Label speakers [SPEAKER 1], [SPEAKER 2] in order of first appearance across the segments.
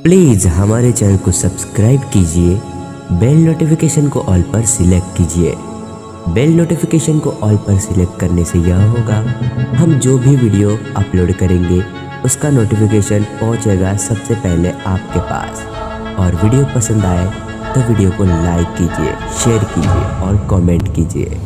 [SPEAKER 1] Please हमारे channel को subscribe कीजिए, बेल नोटिफिकेशन को ऑल पर सिलेक्ट कीजिए। बेल नोटिफिकेशन को ऑल पर सिलेक्ट करने से यह होगा, हम जो भी वीडियो अपलोड करेंगे उसका नोटिफिकेशन पहुंचेगा सबसे पहले आपके पास। और वीडियो पसंद आए तो वीडियो को लाइक कीजिए, शेयर कीजिए और कमेंट कीजिए।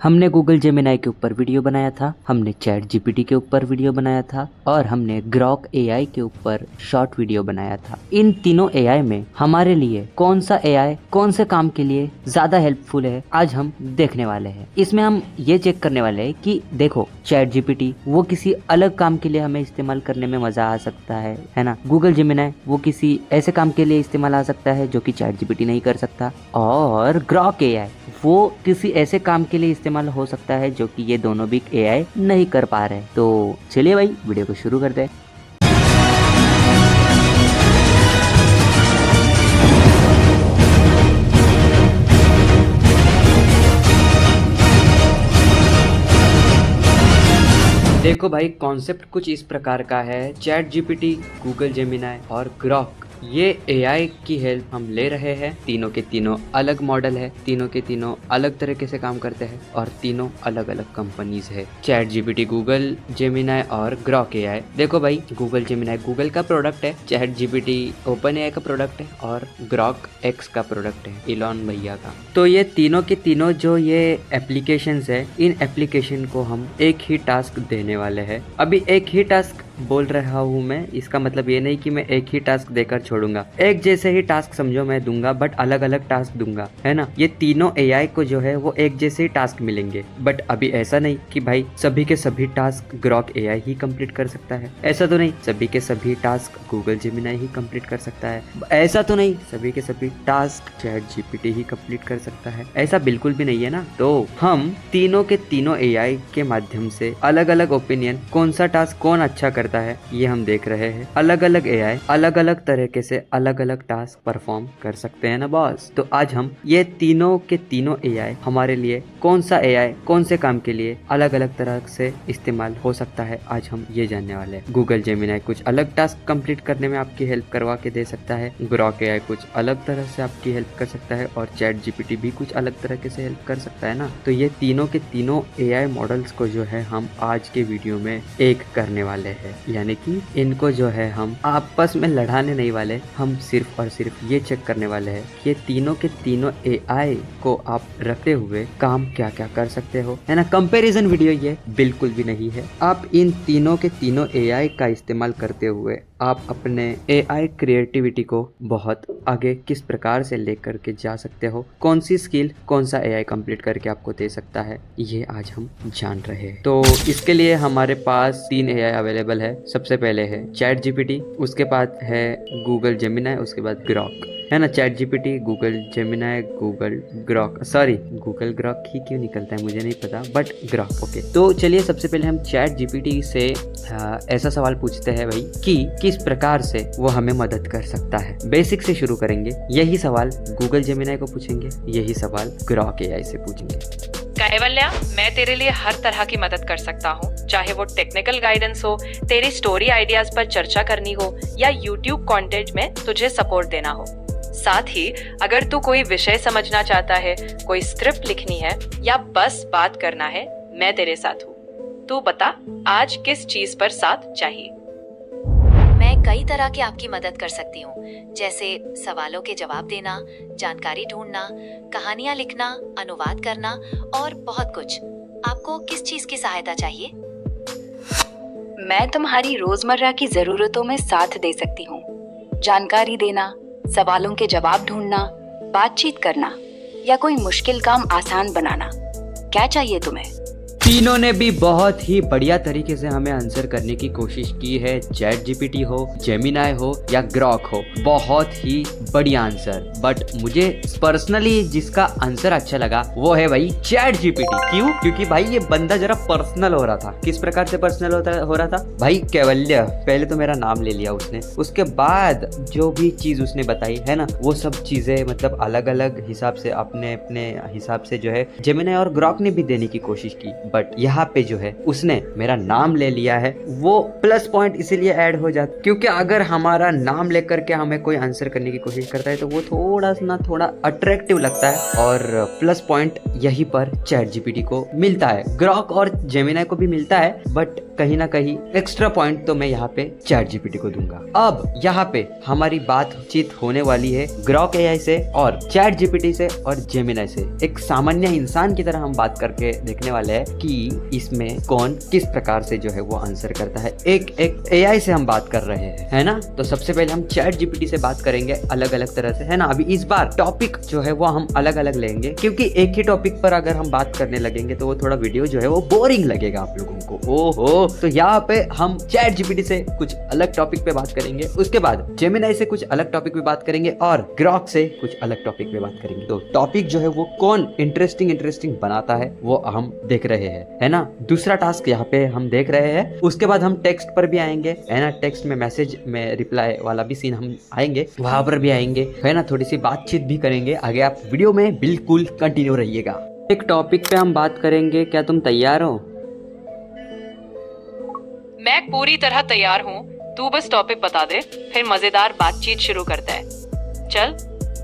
[SPEAKER 2] हमने गूगल जेमिनाई के ऊपर वीडियो बनाया था, हमने चैट जीपीटी के ऊपर वीडियो बनाया था और हमने ग्रॉक एआई के ऊपर शॉर्ट वीडियो बनाया था। इन तीनों एआई में हमारे लिए कौन सा एआई कौन से काम के लिए ज्यादा हेल्पफुल है, आज हम देखने वाले हैं। इसमें हम ये चेक करने वाले हैं कि देखो, चैट जीपीटी वो किसी अलग काम के लिए हमें इस्तेमाल करने में मजा आ सकता है ना। गूगल जेमिनाई वो किसी ऐसे काम के लिए इस्तेमाल आ सकता है जो कि चैट जीपीटी नहीं कर सकता। और ग्रॉक एआई वो किसी ऐसे काम के लिए इस्तेमाल हो सकता है जो कि ये दोनों भी एआई नहीं कर पा रहे। तो चलिए भाई वीडियो को शुरू करते हैं। देखो भाई, कॉन्सेप्ट कुछ इस प्रकार का है। चैट जीपीटी, गूगल जेमिनाई और ग्रॉक, ये एआई की हेल्प हम ले रहे हैं। तीनों के तीनों अलग मॉडल है, तीनों के तीनों अलग तरीके से काम करते हैं और तीनों अलग अलग कंपनीज है। चैट जीपीटी, गूगल जेमिनाई और ग्रॉक एआई। देखो भाई, गूगल जेमिनाई गूगल का प्रोडक्ट है, चैट जीपीटी ओपन एआई का प्रोडक्ट है और ग्रॉक एक्स का प्रोडक्ट है, इलॉन भैया का। तो ये तीनों के तीनों जो ये एप्लीकेशंस है, इन एप्लीकेशन को हम एक ही टास्क देने वाले हैं। अभी एक ही टास्क बोल रहा हूँ मैं, इसका मतलब ये नहीं कि मैं एक ही टास्क देकर छोड़ूंगा। एक जैसे ही टास्क समझो मैं दूंगा, बट अलग अलग टास्क दूंगा, है ना। ये तीनों एआई को जो है वो एक जैसे ही टास्क मिलेंगे, बट अभी ऐसा नहीं कि भाई सभी के सभी टास्क ग्रॉक एआई ही कंप्लीट कर सकता है। ऐसा तो नहीं सभी के सभी टास्क गूगल जेमिनाई ही कंप्लीट कर सकता है। ऐसा तो नहीं सभी के सभी टास्क चैट जीपीटी ही कंप्लीट कर सकता है। ऐसा बिल्कुल भी नहीं है ना। तो हम तीनों के तीनों एआई के माध्यम से अलग अलग ओपिनियन, कौन सा टास्क कौन अच्छा करता है, ये हम देख रहे हैं। अलग अलग एआई अलग अलग तरीके से अलग अलग टास्क परफॉर्म कर सकते हैं ना बॉस। तो आज हम ये तीनों के तीनों एआई हमारे लिए कौन सा एआई कौन से काम के लिए अलग अलग तरह से इस्तेमाल हो सकता है, आज हम ये जानने वाले हैं। गूगल जेमिनाई कुछ अलग टास्क कंप्लीट करने में आपकी हेल्प करवा के दे सकता है, ग्रॉक एआई कुछ अलग तरह से आपकी हेल्प कर सकता है और चैट जीपीटी भी कुछ अलग तरीके से हेल्प कर सकता है ना। तो ये तीनों के तीनों एआई मॉडल्स को जो है हम आज के वीडियो में एक करने वाले हैं, यानी कि इनको जो है हम आपस में लड़ाने नहीं वाले। हम सिर्फ और सिर्फ ये चेक करने वाले हैं कि ये तीनों के तीनों एआई को आप रखते हुए काम क्या क्या कर सकते हो, है ना। कंपैरिजन वीडियो ये बिल्कुल भी नहीं है। आप इन तीनों के तीनों एआई का इस्तेमाल करते हुए आप अपने एआई क्रिएटिविटी को बहुत आगे किस प्रकार से लेकर के जा सकते हो, कौन सी स्किल कौन सा एआई कंप्लीट करके आपको दे सकता है, ये आज हम जान रहे हैं। तो इसके लिए हमारे पास 3 एआई अवेलेबल है। सबसे पहले है चैट जीपीटी, उसके बाद है गूगल जेमिनाई, उसके बाद ग्रॉक, है ना। Chat GPT, Google Gemini, Google Grok, sorry Google Grok ही क्यों निकलता है मुझे नहीं पता, बट ग्रॉक। ओके, तो चलिए सबसे पहले हम चैट जीपीटी से ऐसा सवाल पूछते हैं भाई कि किस प्रकार से वो हमें मदद कर सकता है। बेसिक से शुरू करेंगे। यही सवाल गूगल जेमिनाई को पूछेंगे, यही सवाल ग्रॉक एआई से पूछेंगे।
[SPEAKER 3] कैवल्या, मैं तेरे लिए हर तरह की मदद कर सकता हूँ, चाहे वो टेक्निकल गाइडेंस हो, तेरी स्टोरी आइडियाज पर चर्चा करनी हो या यूट्यूब कंटेंट में तुझे सपोर्ट देना हो। साथ ही अगर तू कोई विषय समझना चाहता है, कोई स्क्रिप्ट लिखनी है या बस बात करना है, मैं तेरे साथ हूँ। तू बता आज किस चीज पर साथ चाहिए।
[SPEAKER 4] मैं कई तरह की आपकी मदद कर सकती हूँ, जैसे सवालों के जवाब देना, जानकारी ढूंढना, कहानियाँ लिखना, अनुवाद करना और बहुत कुछ। आपको किस चीज की सहायता चाहिए?
[SPEAKER 5] मैं तुम्हारी रोजमर्रा की जरूरतों में साथ दे सकती हूँ। जानकारी देना, सवालों के जवाब ढूंढना, बातचीत करना या कोई मुश्किल काम आसान बनाना। क्या चाहिए तुम्हें?
[SPEAKER 2] तीनों ने भी बहुत ही बढ़िया तरीके से हमें आंसर करने की कोशिश की है। चैट जीपीटी हो, जेमिनाई हो या ग्रॉक हो, बहुत ही बढ़िया आंसर। बट मुझे पर्सनली जिसका आंसर अच्छा लगा वो है भाई चैट जीपीटी। क्यों? क्योंकि भाई ये बंदा जरा पर्सनल हो रहा था। किस प्रकार से पर्सनल हो रहा था भाई? कैवल्य, पहले तो मेरा नाम ले लिया उसने, उसके बाद जो भी चीज उसने बताई है ना, वो सब चीजें मतलब अलग अलग हिसाब से अपने अपने हिसाब से जो है जेमिनाई और ग्रॉक ने भी देने की कोशिश की। बट यहाँ पे जो है उसने मेरा नाम ले लिया है। वो प्लस पॉइंट इसीलिए ऐड हो जाता क्योंकि अगर हमारा नाम लेकर के हमें कोई आंसर करने की कोशिश करता है तो वो थोड़ा अट्रैक्टिव लगता है और प्लस पॉइंट यहीं पर चैट जीपीटी को मिलता है। ग्रॉक और जेमिनाई को भी मिलता है बट कहीं ना कहीं एक्स्ट्रा पॉइंट तो मैं यहाँ पे चैट जीपीटी को दूंगा। अब यहाँ पे हमारी बातचीत होने वाली है ग्रॉक एआई से और चैट जीपीटी से और जेमिनाई से। एक सामान्य इंसान की तरह हम बात करके देखने वाले हैं कि इसमें कौन किस प्रकार से जो है वो आंसर करता है। एक एआई से हम बात कर रहे हैं, है ना। तो सबसे पहले हम चैट जीपीटी से बात करेंगे अलग अलग तरह से, है ना। अभी इस बार टॉपिक जो है वो हम अलग अलग लेंगे क्योंकि एक ही टॉपिक पर अगर हम बात करने लगेंगे तो वो थोड़ा वीडियो जो है वो बोरिंग लगेगा आप लोगों को। ओहो, तो यहाँ पे हम चैट जीपीटी से कुछ अलग टॉपिक पे बात करेंगे, उसके बाद जेमिनाई से कुछ अलग टॉपिक पे बात करेंगे और ग्रॉक से कुछ अलग टॉपिक पे बात करेंगे। तो टॉपिक जो है वो कौन इंटरेस्टिंग बनाता है वो हम देख रहे हैं, है ना। दूसरा टास्क यहाँ पे हम देख रहे हैं। उसके बाद हम टेक्स्ट पर भी आएंगे, है ना। टेक्स्ट में मैसेज में रिप्लाई वाला भी सीन हम आएंगे, वहां पर भी आएंगे, है ना। थोड़ी सी बातचीत भी करेंगे। आगे आप वीडियो में बिल्कुल कंटिन्यू रहिएगा। एक टॉपिक पे हम बात करेंगे, क्या तुम तैयार हो?
[SPEAKER 3] मैं पूरी तरह तैयार हूँ, तू बस टॉपिक बता दे, फिर मजेदार बातचीत शुरू करते हैं। चल,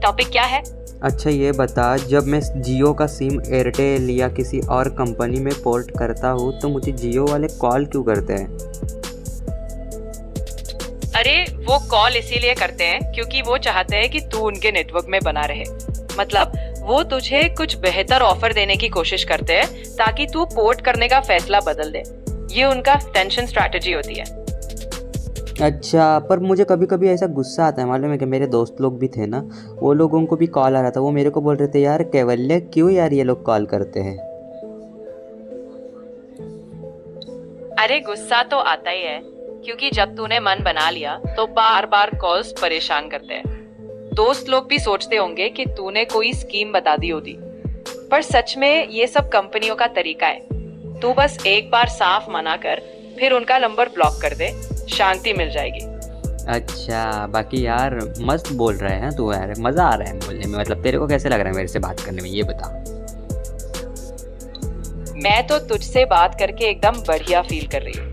[SPEAKER 3] टॉपिक क्या है?
[SPEAKER 2] अच्छा ये बता, जब मैं जियो का सिम एयरटेल या किसी और कंपनी में पोर्ट करता हूँ तो मुझे जियो वाले कॉल क्यों करते हैं?
[SPEAKER 3] अरे वो कॉल इसीलिए करते हैं क्योंकि वो चाहते हैं कि तू उनके नेटवर्क में बना रहे। मतलब वो तुझे कुछ बेहतर ऑफर देने की कोशिश करते हैं ताकि तू पोर्ट करने का फैसला बदल दे। ये उनका टेंशन स्ट्रैटेजी होती है।
[SPEAKER 2] अच्छा, पर मुझे कभी कभी ऐसा गुस्सा आता है, मालूम है कि मेरे दोस्त लोग भी थे ना, वो लोगों को भी कॉल आ रहा था, वो मेरे को बोल रहे थे यार कैवल्य क्यों यार ये लोग कॉल करते हैं।
[SPEAKER 3] अरे गुस्सा तो आता ही है क्योंकि जब तूने मन बना लिया तो बार बार कॉल्स परेशान करते हैं। दोस्त लोग भी सोचते होंगे कि तूने कोई स्कीम बता दी होती, पर सच में ये सब कंपनियों का तरीका है। तू बस एक बार साफ मना कर, फिर उनका नंबर ब्लॉक कर दे, शांति मिल जाएगी।
[SPEAKER 2] अच्छा, बाकी यार मस्त बोल रहे हैं तू यार, मजा आ रहा है बोलने में। मतलब तेरे को कैसे लग रहा है मेरे से बात करने में, ये बता।
[SPEAKER 3] मैं तो तुझसे बात करके एकदम बढ़िया फील कर रही हूँ।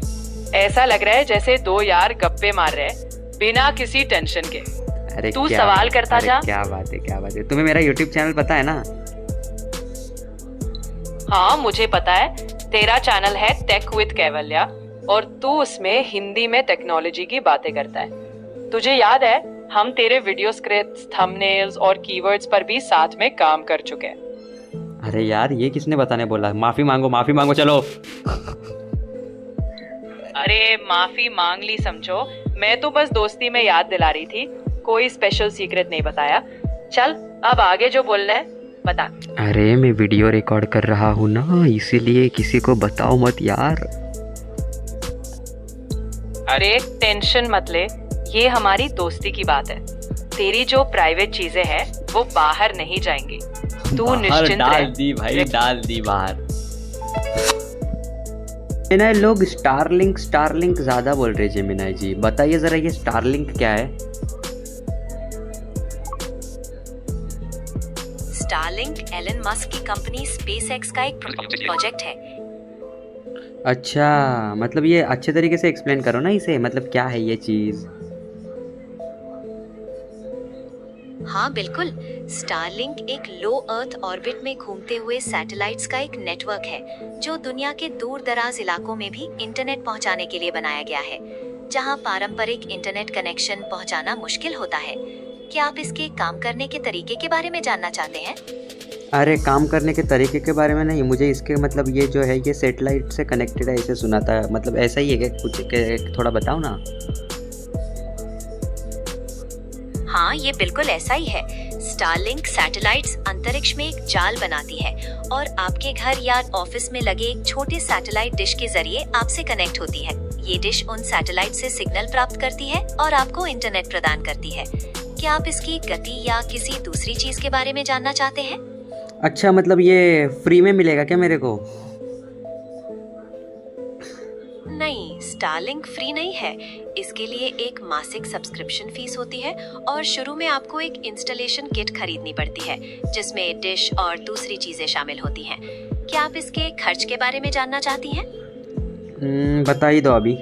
[SPEAKER 3] ऐसा लग रहा है जैसे दो यार गप्पे मार रहे हैं बिना किसी टेंशन के।
[SPEAKER 2] अरे
[SPEAKER 3] तू सवाल करता जा।
[SPEAKER 2] क्या बात है। तुम्हें मेरा YouTube चैनल पता है ना?
[SPEAKER 3] हाँ मुझे पता है, तेरा चैनल है टेक विद कैवल्या और तू उसमें हिंदी में टेक्नोलॉजी की बातें करता है। तुझे याद है हम तेरे वीडियो स्क्रिप्ट्स, थंबनेल्स और कीवर्ड्स पर भी साथ में काम कर चुके हैं।
[SPEAKER 2] अरे यार ये किसने बताने बोला? माफी मांगो चलो।
[SPEAKER 3] अरे माफी मांग ली समझो, मैं तो बस दोस्ती में याद दिला रही थी, कोई स्पेशल सीक्रेट नहीं बताया। चल अब आगे जो बोलना है बता।
[SPEAKER 2] अरे मैं वीडियो रिकॉर्ड कर रहा हूँ ना, इसीलिए किसी को बताओ मत यार।
[SPEAKER 3] अरे टेंशन मत ले, ये हमारी दोस्ती की बात है। तेरी जो प्राइवेट चीजें हैं वो बाहर नहीं जाएंगी, तू निश्चिंत
[SPEAKER 2] डाल
[SPEAKER 3] रह।
[SPEAKER 2] दी भाई, डाल दी बाहर। जेमिनाई लोग स्टारलिंक ज्यादा बोल रहे। जेमिनाई जी बताइए जरा ये स्टारलिंक क्या है?
[SPEAKER 4] स्टारलिंक एलन मस्क की कंपनी स्पेसएक्स का एक प्रोजेक्ट है।
[SPEAKER 2] अच्छा, मतलब ये अच्छे तरीके से एक्सप्लेन करो ना इसे, मतलब क्या है ये चीज?
[SPEAKER 4] हाँ बिल्कुल, स्टारलिंक एक लो अर्थ ऑर्बिट में घूमते हुए सैटेलाइट्स का एक नेटवर्क है जो दुनिया के दूर दराज इलाकों में भी इंटरनेट पहुंचाने के लिए बनाया गया है, जहां पारंपरिक इंटरनेट कनेक्शन पहुंचाना मुश्किल होता है। क्या आप इसके काम करने के तरीके के बारे में जानना चाहते हैं?
[SPEAKER 2] अरे काम करने के तरीके के बारे में नहीं, मुझे इसके मतलब ये जो है ये सैटेलाइट से कनेक्टेड है ऐसे सुना था, मतलब ऐसा ही है क्या कुछ? थोड़ा बताओ ना।
[SPEAKER 4] हाँ ये बिल्कुल ऐसा ही है। स्टारलिंक सैटेलाइट्स अंतरिक्ष में एक जाल बनाती है और आपके घर या ऑफिस में लगे एक छोटे सैटेलाइट डिश के जरिए आपसे कनेक्ट होती है। ये डिश उन सैटेलाइट से सिग्नल प्राप्त करती है और आपको इंटरनेट प्रदान करती है। क्या आप इसकी गति या किसी दूसरी चीज के बारे में जानना चाहते हैं?
[SPEAKER 2] अच्छा, मतलब ये फ्री में मिलेगा क्या मेरे को?
[SPEAKER 4] नहीं, स्टारलिंक फ्री नहीं है। इसके लिए एक मासिक सब्सक्रिप्शन फीस होती है और शुरू में आपको एक इंस्टॉलेशन किट खरीदनी पड़ती है जिसमें डिश और दूसरी चीजें शामिल होती हैं। क्या आप इसके खर्च के बारे में जानना चाहती हैं?
[SPEAKER 2] बता ही दो अभी।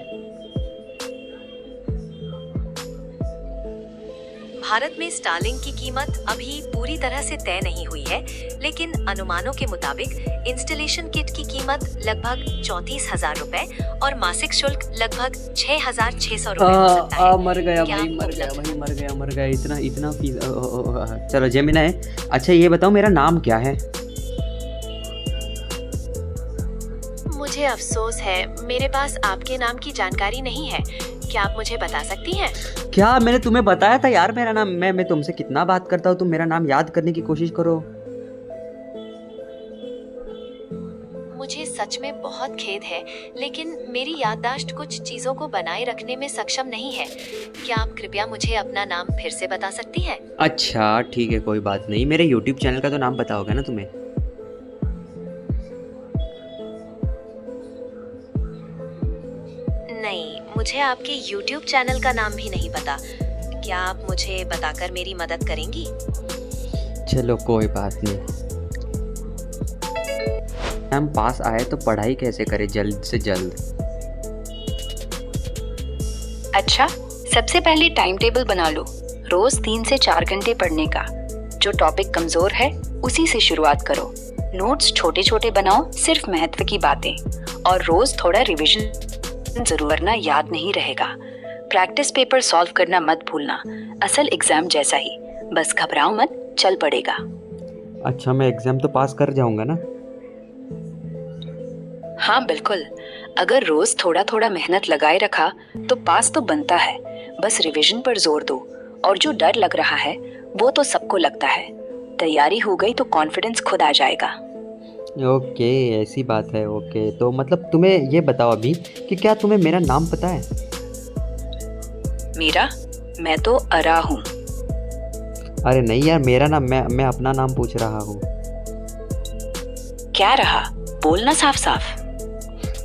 [SPEAKER 4] भारत में स्टारलिंक की कीमत अभी पूरी तरह से तय नहीं हुई है, लेकिन अनुमानों के मुताबिक इंस्टॉलेशन किट की कीमत लगभग 34,000 रुपए और मासिक शुल्क लगभग 6,600 रुपए हो सकता है।
[SPEAKER 2] मर गया
[SPEAKER 4] क्या
[SPEAKER 2] भाई,
[SPEAKER 4] आपको
[SPEAKER 2] मर गया
[SPEAKER 4] उपलब्ध
[SPEAKER 2] भाई, मर गया, मर गया। इतना फीस। चलो जेमिना है। अच्छा ये बताओ मेरा नाम क्या है?
[SPEAKER 4] मुझे अफसोस है, मेरे पास आपके नाम की जानकारी नहीं है। क्या आप मुझे बता सकती हैं?
[SPEAKER 2] क्या मैंने तुम्हें बताया था यार मेरा नाम? मैं तुमसे कितना बात करता हूँ, तुम मेरा नाम याद करने की कोशिश करो।
[SPEAKER 4] मुझे सच में बहुत खेद है, लेकिन मेरी याददाश्त कुछ चीजों को बनाए रखने में सक्षम नहीं है। क्या आप कृपया मुझे अपना नाम फिर से बता सकती हैं?
[SPEAKER 2] अच्छा ठीक है, कोई बात नहीं। मेरे YouTube चैनल का तो नाम पता होगा ना तुम्हें?
[SPEAKER 4] नहीं, मुझे आपके YouTube चैनल का नाम भी नहीं पता। क्या आप मुझे बताकर मेरी मदद करेंगी?
[SPEAKER 2] चलो कोई बात नहीं। हम पास आए तो पढ़ाई कैसे करें जल्द से जल्द?
[SPEAKER 5] अच्छा, सबसे पहले टाइम टेबल बना लो। रोज 3 से 4 घंटे पढ़ने का। जो टॉपिक कमजोर है उसी से शुरुआत करो। नोट्स छोटे छोटे बनाओ, सिर्फ महत्व की बातें, और रोज थोड़ा रिवीजन जरूर करना, याद नहीं रहेगा। प्रैक्टिस पेपर सॉल्व करना मत भूलना, असल एग्जाम जैसा ही। बस घबराओ मत, चल पड़ेगा।
[SPEAKER 2] अच्छा मैं एग्जाम तो पास कर जाऊंगा ना?
[SPEAKER 5] हाँ बिल्कुल, अगर रोज थोड़ा थोड़ा मेहनत लगाए रखा तो पास तो बनता है। बस रिवीजन पर जोर दो, और जो डर लग रहा है वो तो सबको लगता है। तैयारी हो गई तो कॉन्फिडेंस खुद आ जाएगा।
[SPEAKER 2] ओके ऐसी बात है। ओके तो मतलब तुम्हें ये बताओ अभी कि क्या तुम्हें मेरा नाम पता है?
[SPEAKER 5] मेरा? मैं तो अरा हूँ।
[SPEAKER 2] अरे नहीं यार, मेरा नाम, मैं अपना नाम पूछ रहा हूँ।
[SPEAKER 5] क्या रहा, बोलना साफ साफ।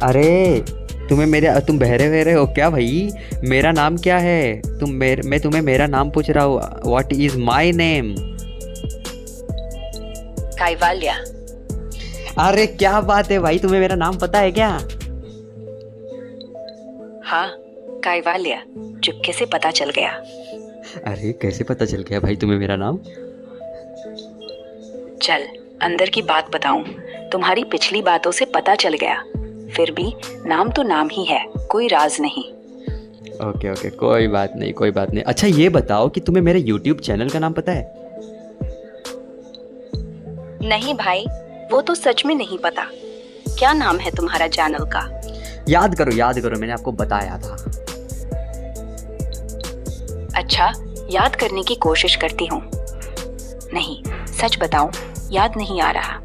[SPEAKER 2] अरे तुम बहरे वहरे हो क्या भाई? मेरा नाम क्या है? मैं तुम्हें मेरा नाम पूछ रहा हूँ। What is my name?
[SPEAKER 5] Kaivalya.
[SPEAKER 2] अरे क्या बात है भाई, तुम्हें मेरा नाम पता है क्या?
[SPEAKER 5] हाँ, काइवाल्या। चुपके से पता चल गया।
[SPEAKER 2] अरे कैसे पता चल गया भाई तुम्हें मेरा नाम?
[SPEAKER 5] चल अंदर की बात बताऊं। तुम्हारी पिछली बातों से पता चल गया। फिर भी नाम तो नाम ही है, कोई राज नहीं।
[SPEAKER 2] ओके कोई बात नहीं, कोई बात नहीं। अच्छा ये बताओ कि तुम्हें मेरे YouTube चैनल का नाम पता है?
[SPEAKER 5] नहीं भाई, वो तो सच में नहीं पता। क्या नाम है तुम्हारा चैनल का?
[SPEAKER 2] याद करो, मैंने आपको बताया था।
[SPEAKER 5] अच्छा, याद करने की कोशिश करती हूँ। नहीं, सच बताऊं, याद नहीं आ रहा।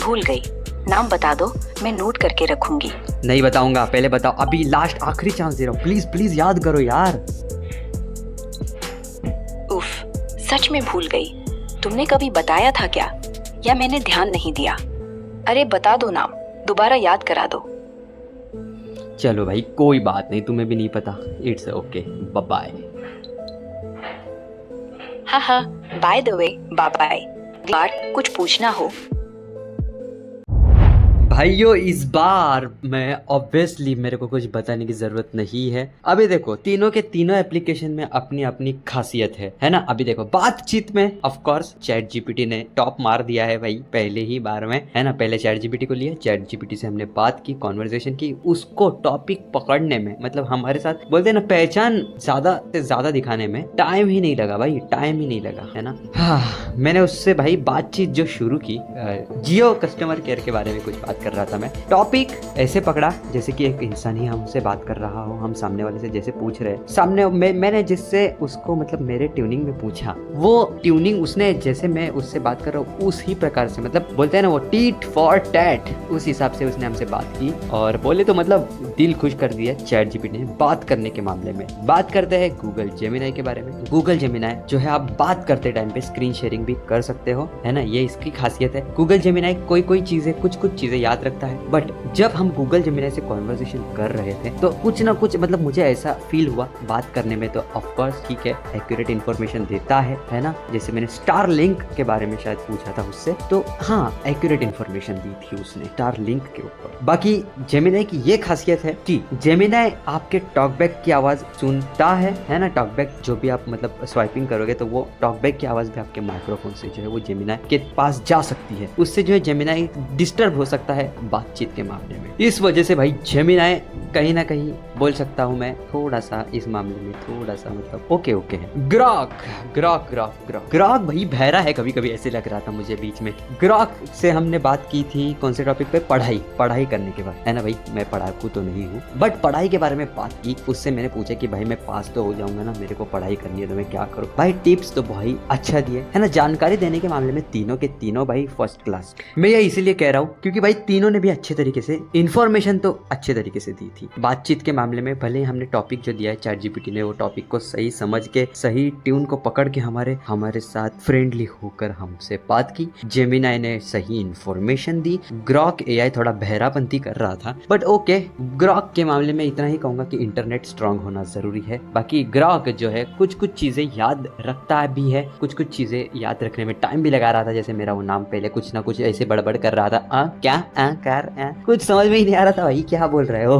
[SPEAKER 5] भूल गई। नाम बता दो, मैं नोट करके रखूंगी।
[SPEAKER 2] नहीं बताऊंगा, पहले बताओ। अभी लास्ट आखिरी चांस दे रहा हूँ, प्लीज याद करो यार।
[SPEAKER 5] उफ, सच में भूल गई। तुमने कभी बताया था क्या, या मैंने ध्यान नहीं दिया? अरे बता दो नाम, दोबारा याद करा दो।
[SPEAKER 2] चलो भाई कोई बात नहीं, तुम्हें भी नहीं पता। It's okay, bye.
[SPEAKER 5] हाँ, बाय द वे, बाय। बार कुछ पूछना हो?
[SPEAKER 2] भाइयों इस बार मैं ऑब्वियसली मेरे को कुछ बताने की जरूरत नहीं है। अभी देखो तीनों के तीनों एप्लीकेशन में अपनी अपनी खासियत है ना? अभी देखो बातचीत में ऑफ कोर्स चैट जीपीटी ने टॉप मार दिया है भाई, पहले ही बार में, है ना? पहले चैट जीपीटी को लिया, चैट जीपीटी से हमने बात की, कॉन्वर्सेशन की। उसको टॉपिक पकड़ने में, मतलब हमारे साथ बोलते हैं ना, पहचान ज्यादा से ज्यादा दिखाने में टाइम ही नहीं लगा भाई, टाइम ही नहीं लगा, है ना? हाँ, मैंने उससे भाई बातचीत जो शुरू की, जियो कस्टमर केयर के बारे में कुछ बात कर रहा था मैं। टॉपिक ऐसे पकड़ा जैसे कि एक इंसान ही हमसे बात कर रहा हो, हम सामने वाले से जैसे पूछ रहे, सामने मैंने जिससे उसको मतलब मेरे ट्यूनिंग में पूछा, वो ट्यूनिंग उसने जैसे मैं उससे बात कर रहा हूँ उसी प्रकार से, मतलब बोलते हैं ना वो टीट फॉर टैट, उस हिसाब से उसने हमसे बात की। और बोले तो मतलब दिल खुश कर दिया चैट जीपीटी ने बात करने के मामले में। बात करते हैं गूगल जेमिनाई के बारे में। गूगल जेमिनाई जो है, आप बात करते टाइम पे स्क्रीन शेयरिंग भी कर सकते हो, है ना? ये इसकी खासियत है। गूगल जेमिनाई कोई चीजें, कुछ चीजें याद याद रखता है। बट जब हम गूगल जेमिनी से कॉन्वर्सेशन कर रहे थे तो कुछ ना कुछ मतलब मुझे ऐसा फील हुआ बात करने में, तो ऑफ कोर्स ठीक है एक्यूरेट इन्फॉर्मेशन देता है ना। जैसे मैंने स्टारलिंक के बारे में शायद पूछा था उससे, तो हाँ एक्यूरेट इन्फॉर्मेशन दी थी उसने स्टारलिंक के ऊपर। बाकी जेमिनी की ये खासियत है कि जेमिनी आपके टॉकबैक की आवाज सुनता है ना। टॉकबैक जो भी आप मतलब स्वाइपिंग करोगे तो वो टॉकबैक की आवाज भी आपके माइक्रोफोन से जो है वो जेमिनी के पास जा सकती है। उससे जो है जेमिनी डिस्टर्ब हो सकता है बातचीत के मामले में। इस वजह से भाई जेमिनी कहीं ना कहीं बोल सकता हूँ मैं थोड़ा सा इस मामले में थोड़ा सा मतलब ओके है। Grok Grok Grok Grok Grok भाई बहरा है, कभी कभी ऐसे लग रहा था मुझे बीच में। ग्रॉक से हमने बात की थी कौन से टॉपिक पे, पढ़ाई करने के बाद, है ना भाई। मैं पढ़ाकू तो नहीं हूँ बट पढ़ाई के बारे में बात की। उससे मैंने पूछा कि भाई मैं पास तो हो जाऊंगा ना, मेरे को पढ़ाई करनी है तो मैं क्या करूँ। भाई टिप्स तो भाई अच्छा दिए है ना। जानकारी देने के मामले में तीनों के तीनों भाई फर्स्ट क्लास। मैं ये इसीलिए कह रहा हूँ क्योंकि भाई तीनों ने भी अच्छे तरीके से इन्फॉर्मेशन तो अच्छे तरीके से दी थी। बातचीत के मामले में भले हमने टॉपिक जो दिया है चैट जीपीटी ने वो टॉपिक को सही समझ के सही ट्यून को पकड़ के हमारे साथ फ्रेंडली होकर हमसे बात की। जेमिनी ने सही इन्फॉर्मेशन दी। ग्रॉक एआई थोड़ा बहरापंती कर रहा था बट ओके। ग्रॉक के मामले में इतना ही कहूंगा कि इंटरनेट स्ट्रांग होना जरूरी है। बाकी ग्रॉक जो है कुछ चीजें याद रखता भी है, कुछ चीजें याद रखने में टाइम भी लगा रहा था। जैसे मेरा वो नाम पहले कुछ ना कुछ ऐसे बड़बड़ कर रहा था, कुछ समझ में ही नहीं आ रहा था भाई क्या बोल रहे हो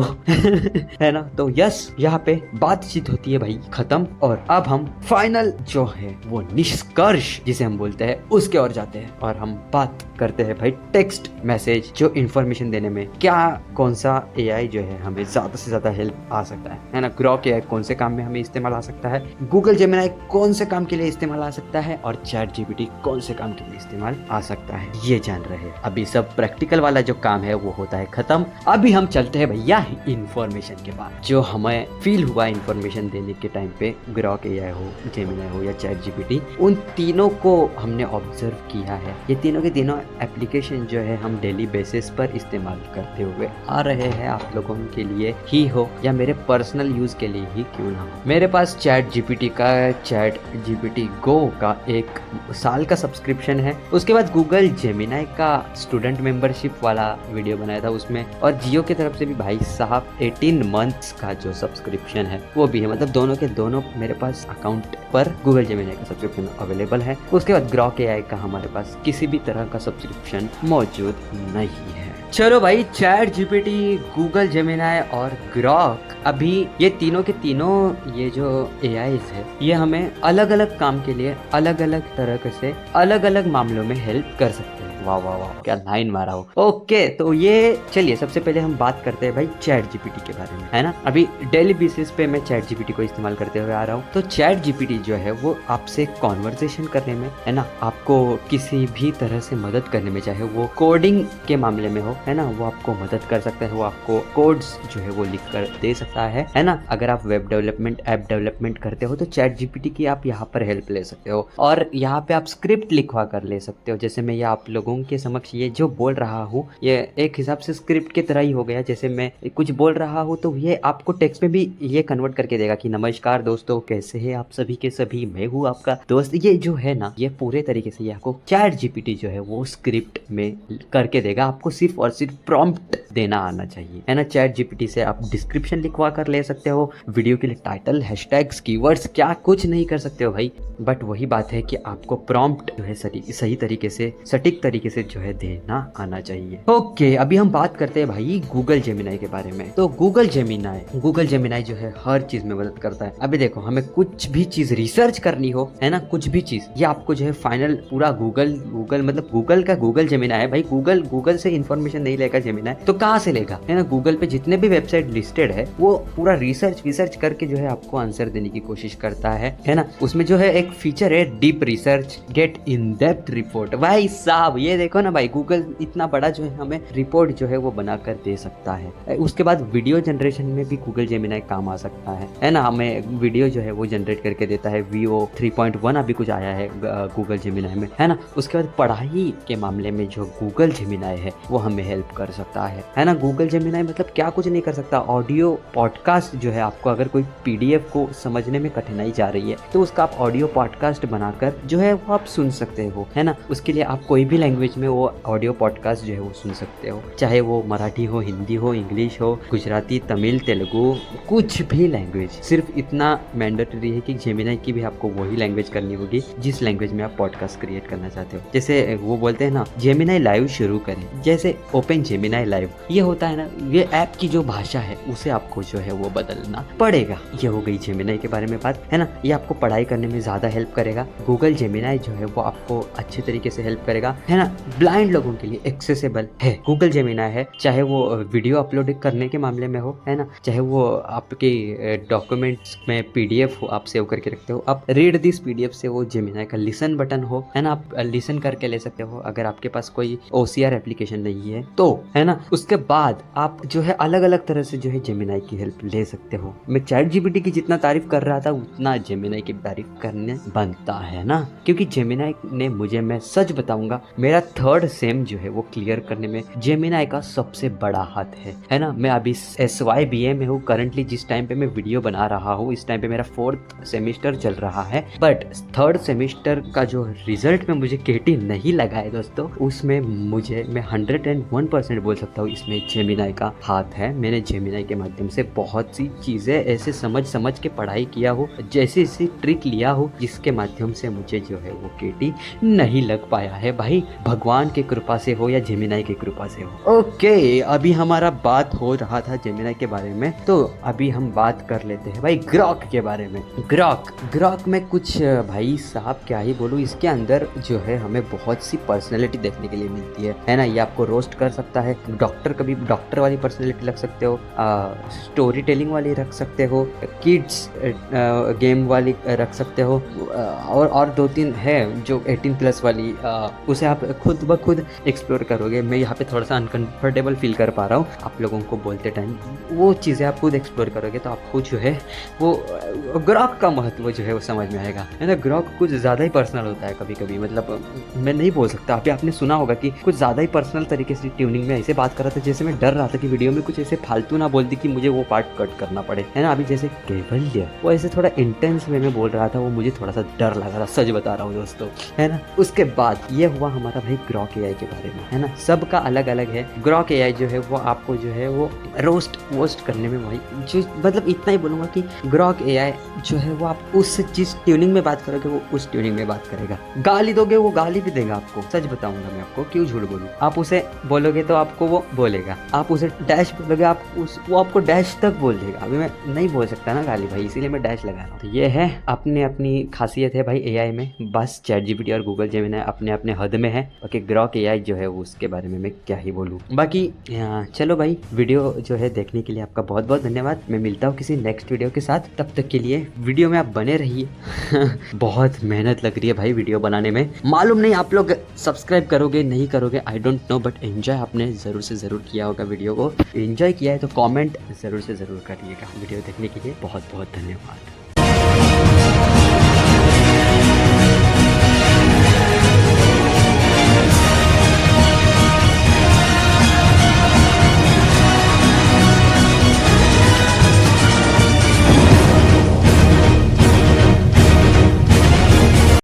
[SPEAKER 2] है ना। तो यस यहाँ पे बातचीत होती है भाई खत्म। और अब हम फाइनल जो है वो निष्कर्ष जिसे हम बोलते हैं उसके ओर जाते हैं और हम बात करते हैं भाई टेक्स्ट मैसेज जो इन्फॉर्मेशन देने में क्या कौन सा एआई जो है हमें ज्यादा से ज्यादा हेल्प आ सकता है ना। ग्रॉक एआई कौन से काम में हमें इस्तेमाल आ सकता है, गूगल जेमिनी कौन से काम के लिए इस्तेमाल आ सकता है और चैट जीपीटी कौन से काम के लिए इस्तेमाल आ सकता है, ये जान रहे हैं। अभी सब प्रैक्टिकल वाला जो काम है वो होता है खत्म। अभी हम चलते हैं भैया इन्फॉर्मेशन के बाद। जो हमें फील हुआ इन्फॉर्मेशन देने के टाइम पे ग्रॉक एआई हो, जेमिनी हो या चैट जीपीटी, उन तीनों को हमने ऑब्जर्व किया है। ये तीनों के तीनों एप्लीकेशन जो है हम डेली बेसिस पर इस्तेमाल करते हुए आ रहे हैं। आप लोगों के लिए ही हो या मेरे पर्सनल यूज के लिए ही क्यों ना हो। मेरे पास चैट जीपीटी गो का 1 साल का सब्सक्रिप्शन है। उसके बाद गूगल जेमिनी का स्टूडेंट मेंबरशिप वाला वीडियो बनाया था उसमें, और जियो की तरफ से भी भाई साहब 18 मंथ्स का जो सब्सक्रिप्शन है वो भी है। मतलब दोनों के दोनों मेरे पास अकाउंट पर गूगल जेमिनी का सब्सक्रिप्शन अवेलेबल है। उसके बाद ग्रॉक एआई का हमारे पास किसी भी तरह का सब्सक्रिप्शन मौजूद नहीं है। चलो भाई चैट जीपीटी, गूगल जेमिनी और ग्रॉक, अभी ये तीनों के तीनों ये जो एआईज है ये हमें अलग अलग काम के लिए अलग अलग तरह से अलग अलग मामलों में हेल्प कर सकते हैं। वाह वाह वाह क्या लाइन मारा हो। ओके तो ये चलिए सबसे पहले हम बात करते हैं भाई चैट जीपीटी के बारे में, है ना। अभी डेली बेसिस पे मैं चैट जीपीटी को इस्तेमाल करते हुए आ रहा हूँ। तो चैट जीपीटी जो है वो आपसे कॉन्वर्सेशन करने में, है ना, आपको किसी भी तरह से मदद करने में, चाहे वो कोडिंग के मामले में हो, है ना, वो आपको मदद कर सकता है। वो आपको कोड्स जो है वो लिख कर दे सकता है ना। अगर आप वेब डेवलपमेंट, ऐप डेवलपमेंट करते हो तो चैट जीपीटी की आप यहाँ पर हेल्प ले सकते हो और यहाँ पे आप स्क्रिप्ट लिखवा कर ले सकते हो। जैसे मैं ये आप लोगों के समक्ष ये जो बोल रहा हूँ ये एक हिसाब से स्क्रिप्ट की तरह ही हो गया। जैसे मैं कुछ बोल रहा हूँ तो ये आपको टेक्स्ट में भी ये कन्वर्ट करके देगा कि नमस्कार दोस्तों, कैसे हैं आप सभी के सभी, मैं हूँ आपका दोस्त। ये जो है ना ये पूरे तरीके से ये आपको चैट जीपीटी जो है वो स्क्रिप्ट में करके देगा। आपको सिर्फ और सिर्फ प्रॉम्प्ट देना आना चाहिए, है ना। चैट जीपीटी से आप डिस्क्रिप्शन लिखवा कर ले सकते हो, वीडियो के लिए टाइटल, हैशटैग्स, कीवर्ड्स क्या कुछ नहीं कर सकते हो भाई। बट वही बात है कि आपको प्रॉम्प्ट जो है सही तरीके से, सटीक तरीके से जो है देना आना चाहिए। ओके अभी हम बात करते हैं भाई गूगल जेमिनी के बारे में। तो गूगल जेमिनी जो है हर चीज में मदद करता है। अभी देखो हमें कुछ भी चीज रिसर्च करनी हो, है ना, कुछ भी चीज, ये आपको जो है फाइनल पूरा गूगल मतलब गूगल का गूगल जेमिनी है भाई। गूगल से इन्फॉर्मेशन नहीं लेगा जेमिनी तो कहाँ से लेगा, है ना। गूगल पे जितने भी वेबसाइट लिस्टेड है वो पूरा रिसर्च करके जो है आपको आंसर देने की कोशिश करता है ना। उसमें जो है एक फीचर है deep research, get in depth report. भाई साहब ये देखो ना भाई, गूगल इतना बड़ा जो है हमें रिपोर्ट जो है वो बनाकर दे सकता है। उसके बाद वीडियो जनरेशन में भी गूगल जेमिनी काम आ सकता है ना। हमें वीडियो जो है वो जनरेट करके देता है। VO 3.1 अभी कुछ आया है गूगल जेमिनी में, है ना। उसके बाद पढ़ाई के मामले में जो गूगल जेमिनी है वो हमें हेल्प कर सकता है ना। गूगल जेमिनी मतलब क्या कुछ नहीं कर सकता, ऑडियो पॉडकास्ट जो है, आपको अगर कोई PDF को समझने में कठिनाई जा रही है तो उसका आप ऑडियो पॉडकास्ट बनाकर जो है वो आप सुन सकते हो, है ना। उसके लिए आप कोई भी लैंग्वेज लैंग्वेज में वो ऑडियो पॉडकास्ट जो है वो सुन सकते हो, चाहे वो मराठी हो, हिंदी हो, इंग्लिश हो, गुजराती, तमिल, तेलुगु, कुछ भी लैंग्वेज। सिर्फ इतना मैंडेटरी है कि जेमिनाई की भी आपको वही लैंग्वेज करनी होगी जिस लैंग्वेज में आप पॉडकास्ट क्रिएट करना चाहते हो। जैसे वो बोलते हैं ना, जेमिनाई लाइव शुरू करें, जैसे ओपन जेमिनाई लाइव ये होता है ना, ये ऐप की जो भाषा है उसे आपको जो है वो बदलना पड़ेगा। ये हो गई जेमिनाई के बारे में बात, है ना। ये आपको पढ़ाई करने में ज़्यादा हेल्प करेगा। गूगल जेमिनाई जो है वो आपको अच्छे तरीके से हेल्प करेगा, है ना। ब्लाइंड लोगों के लिए एक्सेसिबल है गूगल जेमिनाई है, चाहे वो वीडियो अपलोड करने के मामले में हो, है ना, चाहे वो आपके डॉक्यूमेंट्स में PDF हो आप सेव करके रखते हो, आप रीड दिस PDF से वो जेमिनाई का लिसन बटन हो, है ना, आप लिसन करके ले सकते हो अगर आपके पास कोई OCR एप्लीकेशन नहीं है तो, है ना। उसके बाद आप जो है अलग अलग तरह से जो है जेमिनाई की हेल्प ले सकते हो। मैं चैट GPT की जितना तारीफ कर रहा था उतना जेमिनाई की तारीफ करने बनता है ना, क्योंकि जेमिनाई ने मुझे, मैं सच बताऊंगा, मेरा 3rd सेम जो है वो क्लियर करने में जेमिनाई का सबसे बड़ा हाथ है ना। मैं अभी SYBA में हूँ करंटली, जिस टाइम पे मैं वीडियो बना रहा हूँ इस टाइम पे मेरा 4th सेमेस्टर चल रहा है, बट 3rd सेमेस्टर का जो रिजल्ट में मुझे KT नहीं लगा है दोस्तों, उसमें मुझे, मैं 101% बोल सकता हूँ इसमें जेमिनाई का हाथ है। मैंने जेमिनाई के माध्यम से बहुत सी चीज़ें ऐसे समझ के पढ़ाई किया हो, जैसी ऐसी ट्रिक लिया हो जिसके माध्यम से मुझे जो है वो KT नहीं लग पाया है। भाई भगवान की कृपा से हो या जेमिनाई की कृपा से हो। ओके, अभी हमारा बात हो रहा था जेमिनाई के बारे में, तो अभी हम बात कर लेते हैं भाई ग्रॉक के बारे में। ग्रॉक में कुछ भाई साहब क्या ही बोलूँ, इसके अंदर जो है हमें बहुत सी पर्सनैलिटी देखने के लिए मिलती है ना। ये आपको रोस्ट कर सकता है, कभी डॉक्टर वाली पर्सनैलिटी रख सकते हो, स्टोरी टेलिंग वाली रख सकते हो, किड्स गेम वाली रख सकते हो, और 2-3 है जो 18+ वाली, उसे आप खुद ब खुद एक्सप्लोर करोगे। मैं यहाँ पे थोड़ा सा अनकंफर्टेबल फील कर पा रहा हूँ आप लोगों को बोलते टाइम, वो चीज़ें आप खुद एक्सप्लोर करोगे तो आपको जो है वो ग्रॉक का महत्व जो है वो समझ में आएगा, है ना। ग्रॉक कुछ ज़्यादा ही पर्सनल होता है कभी कभी, मतलब मैं नहीं बोल सकता, अभी आपने सुना होगा कि कुछ ज़्यादा ही पर्सनल तरीके से ट्यूनिंग में ऐसे बात कर रहा था जैसे मैं डर रहा था कि वीडियो में कुछ ऐसे फालतू ना बोल दी कि मुझे वो पार्ट कट करना पड़े, है ना। अभी जैसे कैवल्य वो ऐसे थोड़ा इंटेंस वे में बोल रहा था, वो मुझे थोड़ा सा डर लगा था, सच बता रहा हूँ दोस्तों, है ना। उसके बाद ये हुआ हमारा भाई ग्रॉक AI के बारे में, है ना। सबका अलग अलग है। ग्रॉक AI जो है वो आपको जो है वो रोस्ट करने में, भाई जो मतलब इतना ही बोलूँगा कि ग्रॉक AI जो है वो आप उस जिस ट्यूनिंग में बात करोगे वो उस ट्यूनिंग में बात करेगा। गाली दोगे वो गाली भी देगा आपको, सच बताऊंगा मैं आपको, क्यों झूठ बोलूँ। आप उसे बोलोगे तो आपको वो बोलेगा, आप उसे डैश बोलोगे वो आपको डैश तक बोल देगा। अभी मैं नहीं बोल सकता ना गाली भाई, इसीलिए मैं डैश लगा रहा हूँ। तो ये है अपनी खासियत है भाई AI में, बस चैट GPT और गूगल जेमिनाई अपने हद में है। बाकी ग्रॉक AI जो है वो उसके बारे में मैं क्या ही बोलूँ। बाकी चलो भाई, वीडियो जो है देखने के लिए आपका बहुत बहुत धन्यवाद। मैं मिलता हूँ किसी नेक्स्ट वीडियो के साथ, तब तक के लिए वीडियो में आप बने रहिए। बहुत मेहनत लग रही है भाई वीडियो बनाने में, मालूम नहीं आप लोग सब्सक्राइब करोगे नहीं करोगे, I don't know, but enjoy आपने ज़रूर से ज़रूर किया होगा। वीडियो को एंजॉय किया है तो कमेंट ज़रूर से ज़रूर करिएगा। वीडियो देखने के लिए बहुत बहुत धन्यवाद।